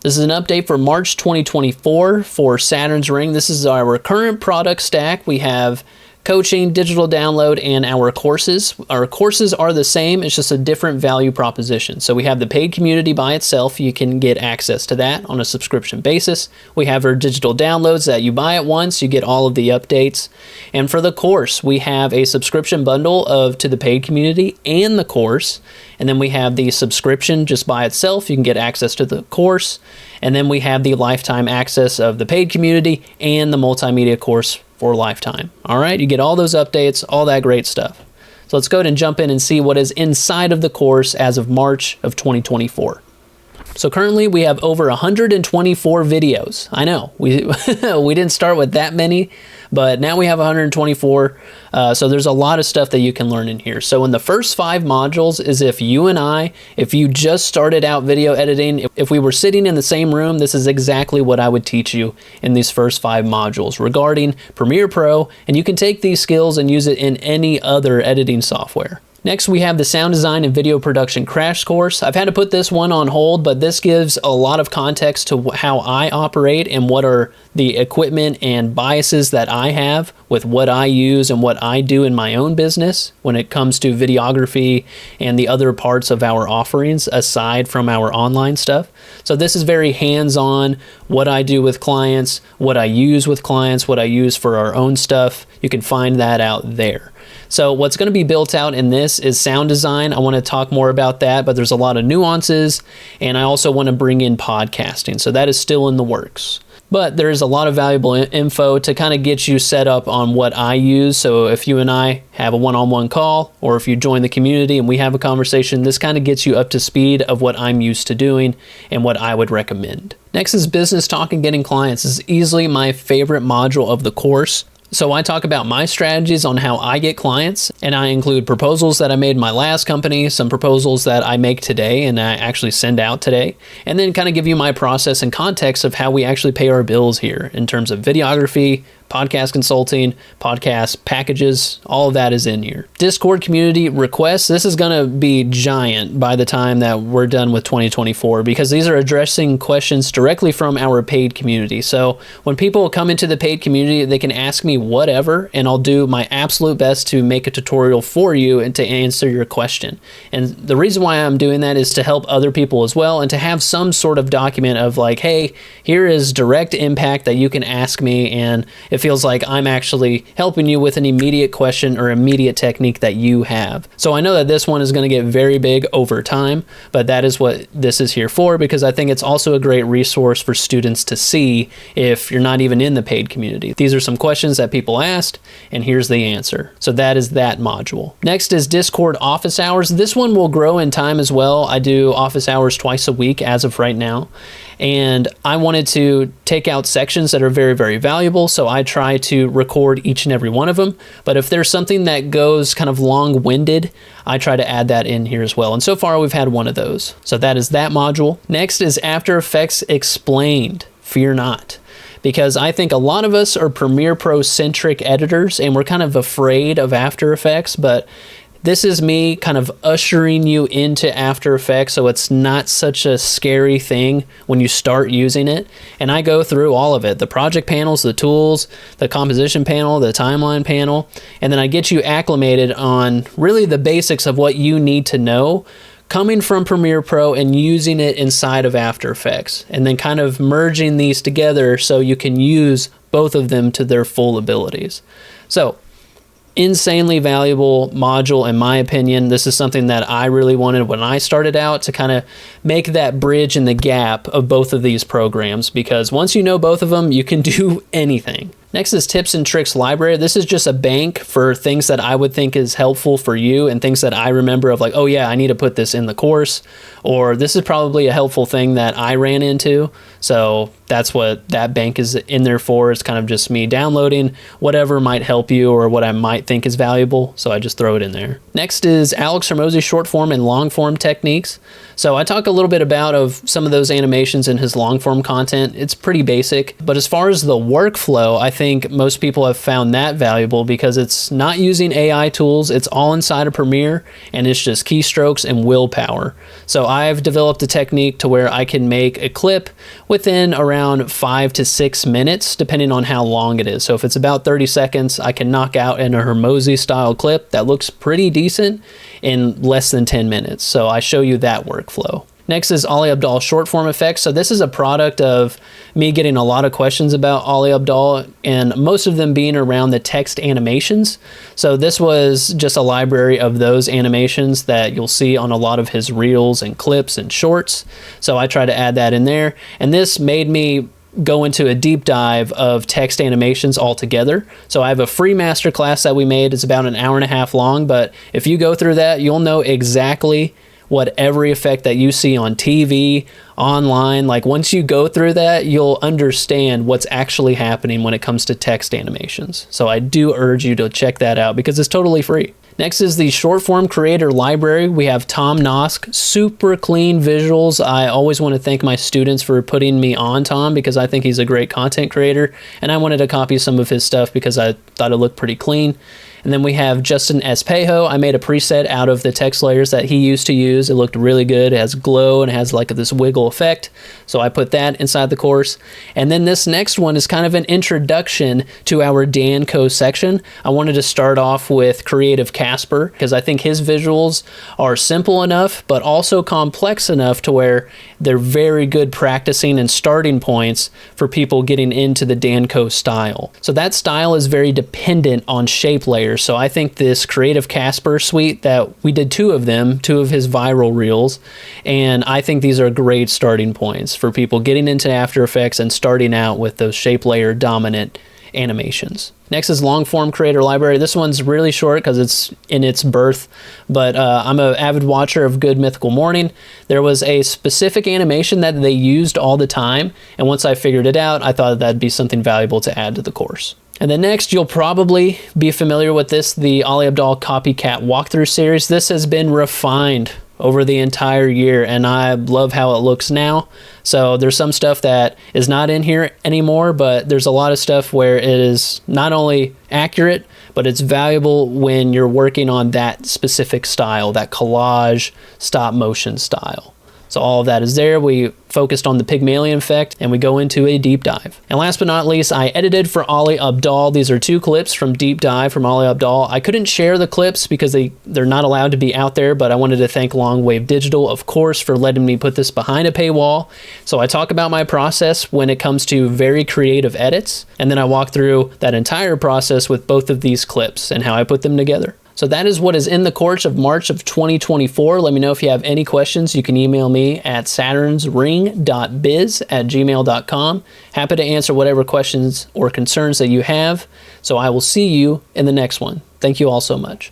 This is an update for March 2024 for Saturn's ring. This is our current product stack. We have coaching, digital download, and our courses. Our courses are the same, it's just a different value proposition. So we have the paid community by itself. You can get access to that on a subscription basis. We have our digital downloads that you buy at once, you get all of the updates. And for the course, we have a subscription bundle to the paid community and the course. And then we have the subscription just by itself. You can get access to the course. And then we have the lifetime access of the paid community and the multimedia course for lifetime. All right, you get all those updates, all that great stuff. So let's go ahead and jump in and see what is inside of the course as of March of 2024. So currently we have over 124 videos. I know, we didn't start with that many, but now we have 124. So there's a lot of stuff that you can learn in here. So in the first 5 modules is if you just started out video editing, if we were sitting in the same room, this is exactly what I would teach you in these first 5 modules regarding Premiere Pro, and you can take these skills and use it in any other editing software. Next, we have the sound design and video production crash course. I've had to put this one on hold, but this gives a lot of context to how I operate and what are the equipment and biases that I have with what I use and what I do in my own business when it comes to videography and the other parts of our offerings aside from our online stuff. So this is very hands-on, what I do with clients, what I use with clients, what I use for our own stuff. You can find that out there. So what's going to be built out in this is sound design. I want to talk more about that, but there's a lot of nuances, and I also want to bring in podcasting. So that is still in the works. But there's a lot of valuable info to kind of get you set up on what I use. So if you and I have a one-on-one call, or if you join the community and we have a conversation, this kind of gets you up to speed of what I'm used to doing and what I would recommend. Next is business talk and getting clients. This is easily my favorite module of the course. So I talk about my strategies on how I get clients, and I include proposals that I made in my last company, some proposals that I make today and I actually send out today, and then kind of give you my process and context of how we actually pay our bills here in terms of videography, podcast consulting, podcast packages, all of that is in here. Discord community requests, this is going to be giant by the time that we're done with 2024 because these are addressing questions directly from our paid community. So when people come into the paid community, they can ask me whatever, and I'll do my absolute best to make a tutorial for you and to answer your question. And the reason why I'm doing that is to help other people as well, and to have some sort of document of like, hey, here is direct impact that you can ask me, and it feels like I'm actually helping you with an immediate question or immediate technique that you have. So I know that this one is going to get very big over time, but that is what this is here for, because I think it's also a great resource for students to see if you're not even in the paid community. These are some questions that people asked, and here's the answer. So that is that module. Next is Discord office hours. This one will grow in time as well. I do office hours twice a week as of right now. And I wanted to take out sections that are very, very valuable. So I try to record each and every one of them. But if there's something that goes kind of long-winded, I try to add that in here as well. And so far we've had one of those. So that is that module. Next is After Effects Explained. Fear not. Because I think a lot of us are Premiere Pro centric editors and we're kind of afraid of After Effects, but this is me kind of ushering you into After Effects, so it's not such a scary thing when you start using it. And I go through all of it, the project panels, the tools, the composition panel, the timeline panel, and then I get you acclimated on really the basics of what you need to know coming from Premiere Pro and using it inside of After Effects, and then kind of merging these together so you can use both of them to their full abilities. So insanely valuable module in my opinion. This is something that I really wanted when I started out, to kind of make that bridge in the gap of both of these programs, because once you know both of them, you can do anything. Next is Tips and Tricks Library. This is just a bank for things that I would think is helpful for you and things that I remember of like, oh yeah, I need to put this in the course, or this is probably a helpful thing that I ran into. So that's what that bank is in there for. It's kind of just me downloading whatever might help you or what I might think is valuable. So I just throw it in there. Next is Alex Hormozi's short form and long form techniques. So I talk a little bit about some of those animations in his long form content. It's pretty basic, but as far as the workflow, I think think most people have found that valuable because it's not using AI tools. It's all inside of Premiere, and it's just keystrokes and willpower. So I've developed a technique to where I can make a clip within around 5 to 6 minutes, depending on how long it is. So if it's about 30 seconds, I can knock out in a Hermosi style clip that looks pretty decent in less than 10 minutes. So I show you that workflow. Next is Ali Abdaal short form effects. So this is a product of me getting a lot of questions about Ali Abdaal, and most of them being around the text animations. So this was just a library of those animations that you'll see on a lot of his reels and clips and shorts. So I try to add that in there. And this made me go into a deep dive of text animations altogether. So I have a free masterclass that we made. It's about an hour and a half long, but if you go through that, you'll know exactly what every effect that you see on TV, online, like once you go through that, you'll understand what's actually happening when it comes to text animations. So I do urge you to check that out because it's totally free. Next is the short form creator library. We have Tom Nosk, super clean visuals. I always want to thank my students for putting me on Tom because I think he's a great content creator, and I wanted to copy some of his stuff because I thought it looked pretty clean. And then we have Justin Espejo. I made a preset out of the text layers that he used to use. It looked really good. It has glow and it has like this wiggle effect. So I put that inside the course. And then this next one is kind of an introduction to our Danco section. I wanted to start off with Creative Casper because I think his visuals are simple enough, but also complex enough to where they're very good practicing and starting points for people getting into the Danco style. So that style is very dependent on shape layers. So I think this Creative Casper suite that we did 2 of them, 2 of his viral reels, and I think these are great starting points for people getting into After Effects and starting out with those shape layer dominant animations. Next is long form creator library. This one's really short because it's in its birth, but I'm an avid watcher of Good Mythical Morning. There was a specific animation that they used all the time, and once I figured it out, I thought that'd be something valuable to add to the course. And then next, you'll probably be familiar with this, the Ali Abdaal Copycat Walkthrough Series. This has been refined over the entire year, and I love how it looks now. So there's some stuff that is not in here anymore, but there's a lot of stuff where it is not only accurate, but it's valuable when you're working on that specific style, that collage stop motion style. So all of that is there. We focused on the Pygmalion effect, and we go into a deep dive. And last but not least, I edited for Ali Abdaal. These are 2 clips from Deep Dive from Ali Abdaal. I couldn't share the clips because they're not allowed to be out there, but I wanted to thank Long Wave Digital, of course, for letting me put this behind a paywall. So I talk about my process when it comes to very creative edits, and then I walk through that entire process with both of these clips and how I put them together. So that is what is in the course of March of 2024. Let me know if you have any questions. You can email me at saturnsring.biz@gmail.com. Happy to answer whatever questions or concerns that you have. So I will see you in the next one. Thank you all so much.